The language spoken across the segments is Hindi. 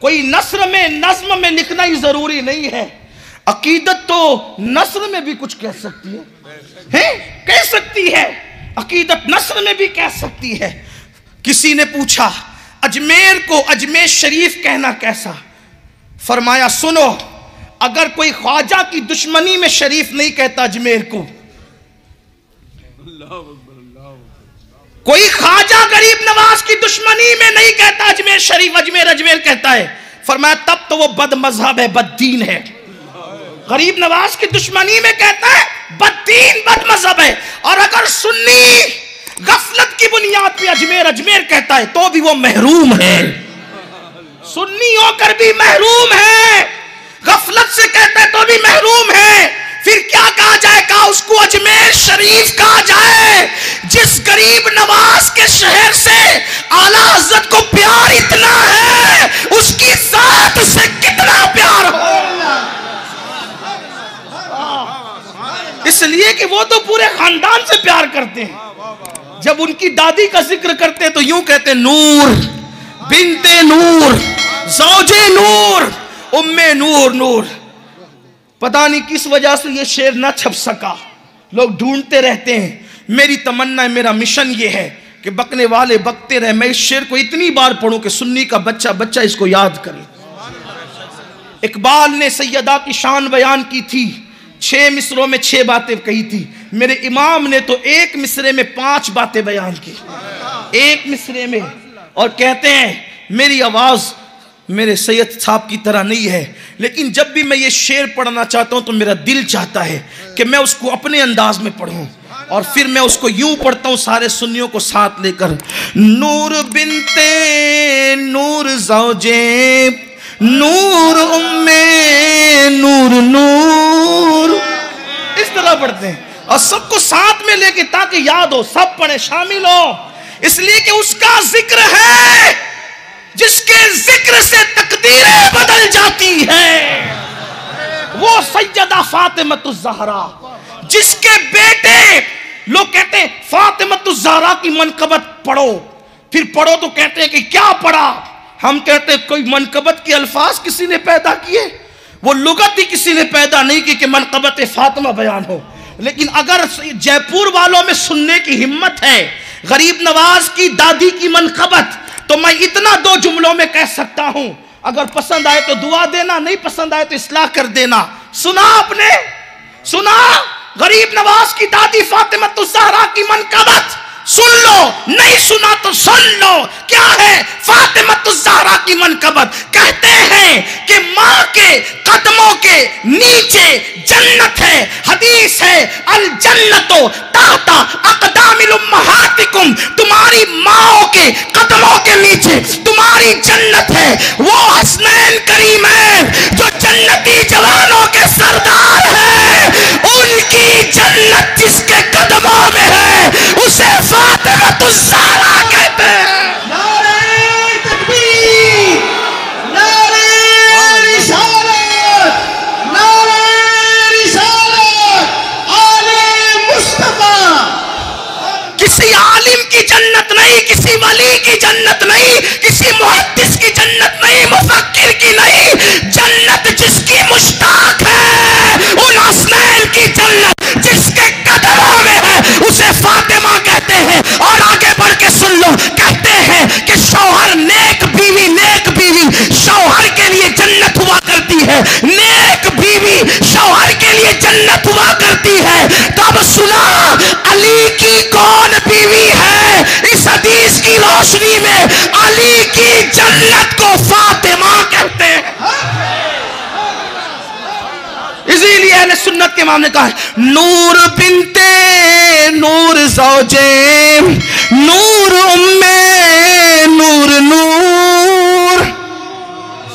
कोई नस्र में नज्म में लिखना ही जरूरी नहीं है। अकीदत तो नस्र में भी कुछ कह सकती है? कह सकती है। अकीदत नस्र में भी कह सकती है। किसी ने पूछा अजमेर को अजमेर शरीफ कहना कैसा? फरमाया सुनो, अगर कोई ख्वाजा की दुश्मनी में शरीफ नहीं कहता अजमेर को, कोई ख्वाजा गरीब नवाज की दुश्मनी में नहीं कहता अजमेर शरीफ, अजमेर अजमेर कहता है, फरमाया तब तो वो बद मजहब है, बददीन है। गरीब नवाज की दुश्मनी में कहता है बददीन बद मजहब है। और अगर सुन्नी गफलत की बुनियाद पे अजमेर अजमेर कहता है तो भी वो महरूम है। सुन्नी होकर भी महरूम है, गफलत से कहता है तो भी महरूम है। फिर क्या कहा जाए? कहा उसको अजमेर शरीफ कहा जाए। जिस गरीब नवाज के शहर से आला हज़रत को प्यार इतना है, उसकी जात से कितना प्यार हो। इसलिए कि वो तो पूरे खानदान से प्यार करते हैं। जब उनकी दादी का जिक्र करते तो यूं कहते नूर बिनते नूर ज़ौजे नूर उम्मे नूर नूर। पता नहीं किस वजह से ये शेर ना छप सका, लोग ढूंढते रहते हैं। मेरी तमन्ना है, मेरा मिशन ये है कि बकने वाले बकते रहे, मैं इस शेर को इतनी बार पढ़ूं कि सुन्नी का बच्चा बच्चा इसको याद करे। इकबाल ने सैयदा की शान बयान की थी, 6 मिसरों में 6 बातें कही थी। मेरे इमाम ने तो 1 मिसरे में 5 बातें बयान की, 1 मिसरे में। और कहते हैं मेरी आवाज मेरे सैयद साहब की तरह नहीं है, लेकिन जब भी मैं ये शेर पढ़ना चाहता हूं तो मेरा दिल चाहता है कि मैं उसको अपने अंदाज में पढ़ूं। और फिर मैं उसको यूं पढ़ता हूं सारे सुन्नियों को साथ लेकर। नूर बिनते नूर ज़ौजे नूर उम्मे नूर नूर, इस तरह पढ़ते हैं और सबको साथ में लेके ताकि याद हो, सब पढ़े, शामिल हो। इसलिए कि उसका जिक्र है जिसके जिक्र से तकदीरें बदल जाती है। वो सैयदा फातिमतुज़ ज़हरा, जिसके बेटे लोग कहते हैं फातिमतुज़ ज़हरा की मनकबत पढ़ो, फिर पढ़ो तो कहते हैं कि क्या पढ़ा। हम कहते हैं कोई मनकबत के अल्फाज किसी ने पैदा किए, वो लुगत ही किसी ने पैदा नहीं की कि मनकबत फातिमा बयान हो। लेकिन अगर जयपुर वालों में सुनने की हिम्मत है गरीब नवाज की दादी की मनकबत, तो मैं इतना 2 जुमलों में कह सकता हूं। अगर पसंद आए तो दुआ देना, नहीं पसंद आए तो इस्लाह कर देना। सुना आपने? सुना? गरीब नवाज की दादी फातिमतुज़ ज़हरा की मनकबत सुन लो, नहीं सुना तो सुन लो। क्या है फातिमतुज़ ज़हरा की मनकबत? कहते हैं कि माँ के कदमों के नीचे जन्नत है। हदीस है अल जन्नतो ताता अक़दामिल उम्महातिकुम, तुम्हारी माओ के कदमों के नीचे तुम्हारी जन्नत है। वो हसनैन करीमैन जो जन्नती जवानों के सरदार हैं, उनकी जन्नत जिसके कदमों में है उसे फातिमतुज़ ज़हरा कहते हैं। नारे तकबीर, नारे रिसालत, नारे रिसालत, आले मुस्तफा। किसी आलिम की जन्नत नहीं, किसी वली की जन्नत नहीं, किसी मुहद्दिस की जन्नत नहीं, मुफक्किर की नहीं। जन्नत जिसकी मुश्ताक है, उन हसनैन की जन्नत जिसके कदमों में है उसे फातिमा कहते हैं। और आगे बढ़ के सुन लो, कहते हैं कि शौहर नेक बीवी शौहर के लिए जन्नत हुआ करती है, नेक बीवी शौहर के लिए जन्नत हुआ करती है। तब सुना अली की कौन बीवी है? इस हदीस की रोशनी में अली की जन्नत को फातिमा कहते हैं। इसीलिए अहले सुन्नत के इमाम ने कहा है नूर बिनते नूर ज़ौजे नूर उम्मे नूर नूर।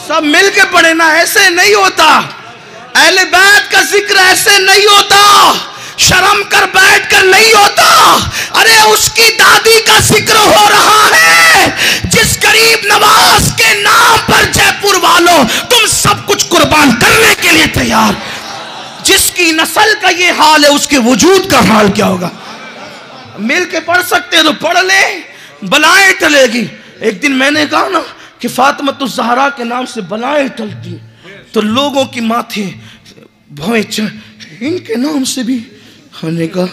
सब मिल के पढ़े ना, ऐसे नहीं होता। अहले बैत का जिक्र ऐसे नहीं होता, शर्म कर बैठ कर नहीं होता। अरे उसकी दादी का जिक्र हो रहा है, जिस गरीब नवाज के नाम पर जयपुर वालों तुम सब कुछ कुर्बान करने के लिए तैयार। जिसकी नस्ल का ये हाल है उसके वजूद का हाल क्या होगा? मिल के पढ़ सकते हैं तो पढ़ ले, बलाएं टलेगी। एक दिन मैंने कहा ना कि फातिमा ज़हरा के नाम से बलाएं टलती तो लोगों की माथे भवें इनके नाम से भी होने का।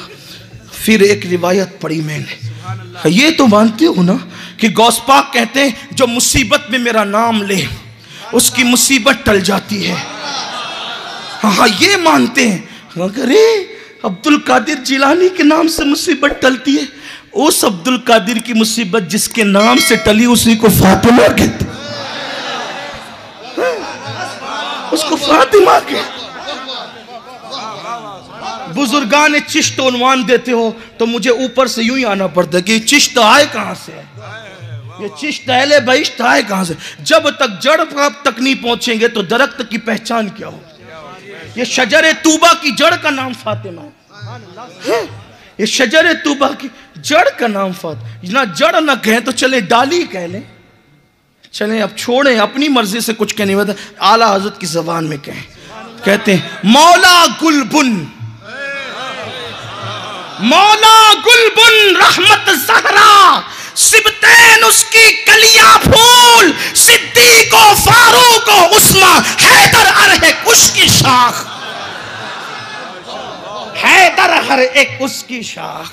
फिर एक रिवायत पढ़ी मैंने, ये तो मानते हो ना कि गौस पाक कहते हैं जो मुसीबत में मेरा नाम ले उसकी मुसीबत टल जाती है। हाँ ये मानते हैं। अरे अब्दुल कादिर जिलानी के नाम से मुसीबत टलती है, उस अब्दुल कादिर की मुसीबत जिसके नाम से टली उसी को फातिमा कहते, उसको फातिमा कहते। बुजुर्गान चिश्त उन्वान देते हो तो मुझे ऊपर से यूं ही आना पड़ता है कि चिश्त आए कहां से है, ये चिश्त अहले बहिश्त आए कहां से। जब तक जड़ तक नहीं पहुंचेंगे तो दरख्त की पहचान क्या हो। ये शजर तूबा की जड़ का नाम फातिमा है। ये शजर तूबा की जड़ का नाम फातिमा, ना जड़ ना कहें तो चले डाली कह लें, चले अब छोड़ें अपनी मर्जी से कुछ कहने वाला, आला हजरत की जबान में कहें। कहते हैं मौला गुलबुन, मौला गुलबुन रहमत ज़हरा, सिबतैन उसकी कलियां फूल, सिद्दीको फारूको उस्मा, हैदर हर एक उसकी शाख, हैदर हर एक उसकी शाख।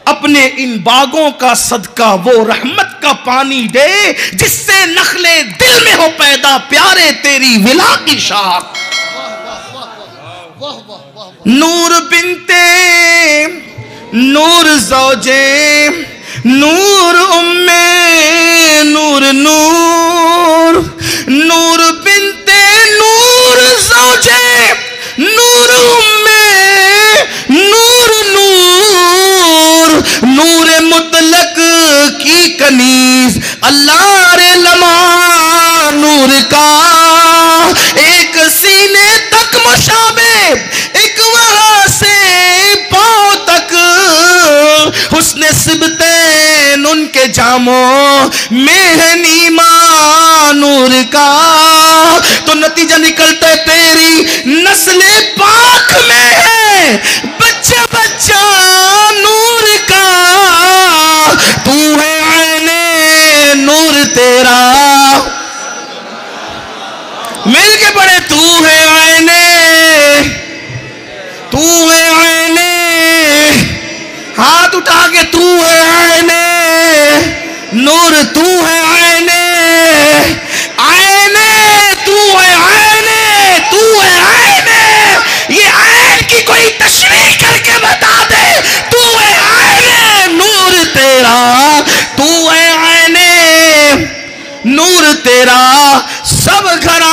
अपने इन बागों का सदका वो रहमत का पानी दे जिससे नखले दिल में हो पैदा प्यारे तेरी विला की शाख। नूर बिनते नूर ज़ौजे नूर उम्मे नूर नूर, नूर बिनते नूर ज़ौजे नूर उम्मे नूर नूर, नूर मुतलक की कनीज अल्लाह रे लमा नूर का, एक सीने तक मुशाबे एक वहां से पांव तक, हुस्न सिबतैन उनके जामों में है नीमा नूर का। तो नतीजा निकलता है तेरी नस्ले पाक में है बच्चा बच्चा नूर का, तू है आईने नूर तेरा, मिल के पड़े तू है आईने, तू है आईने, हाथ उठा के तू है आईने नूर, तू है आईने, आईने तू है आईने, तू है आईने। ये आईन की कोई तशरीह करके बता दे, तू है आईने नूर तेरा, तू है आईने नूर तेरा। सब घरा